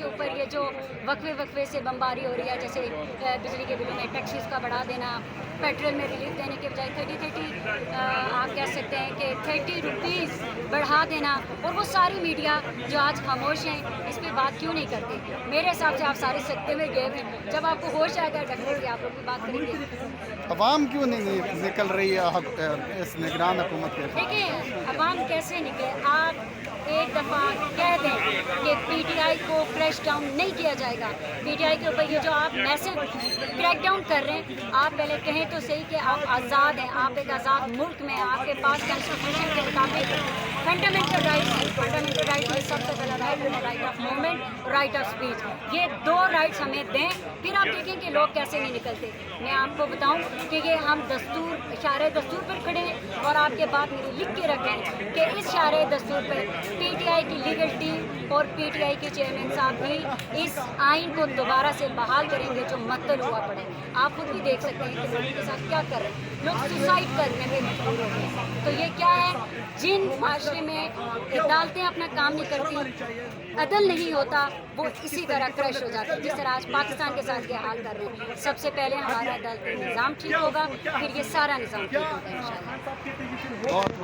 के ऊपर ये जो वक्फे से बमबारी हो रही है, जैसे बिजली के बिलों में टैक्सेस का बढ़ा देना, पेट्रोल में रिलीफ देने के बजाय 30 आप कह सकते हैं कि 30 रुपीज़ बढ़ा देना, और वो सारी मीडिया जो आज खामोश हैं इस पर बात क्यों नहीं करती? मेरे हिसाब से आप सारे सकते में गए हैं, जब आपको होश आएगा डेफिनेटली आप लोग भी बात करेंगे। अवाम क्यों नहीं निकल रही है इस निगरान हुकूमत के? देखिए अवाम कैसे निकले, आप एक दफ़ा कह दें कि पीटीआई को क्रैश डाउन नहीं किया जाएगा, पीटीआई के ऊपर ये जो आप मैसेज क्रैक डाउन कर रहे हैं, आप पहले कहें तो सही कि आप आज़ाद हैं, आप एक आज़ाद मुल्क में हैं, आपके पास कॉन्स्टिट्यूशन के मुताबिक फंडामेंटल राइट्स हैं। फंडामेंटल राइट्स में सबसे पहला राइट है right of movement, right of speech. ये दो राइट्स हमें दें, फिर आप देखें कि लोग कैसे नहीं निकलते। मैं आपको बताऊं कि ये हम दस्तूर इशारे दस्तूर पर खड़े हैं, और आपके बात मेरी लिख के रखें कि इस इशारे दस्तूर पर पीटीआई की लीगल टीम और पीटीआई के चेयरमैन साहब भी इस आइन को दोबारा से बहाल करेंगे जो मअतल हुआ पड़े। आप खुद भी देख सकते हैं कि लोगों के साथ क्या कर रहे हैं, लोग सुसाइड करने में मजबूर हो गए हैं। तो ये क्या है, जिन माशरे में अदालतें अपना काम नहीं करती, अदल नहीं होता, वो इसी तरह क्रश हो जाते हैं, जिस तरह आज पाकिस्तान के साथ ये हाल कर रहे हैं। सबसे पहले हमारा अदालती निज़ाम ठीक होगा, फिर ये सारा निज़ाम ठीक होगा इंशाअल्लाह। बहुत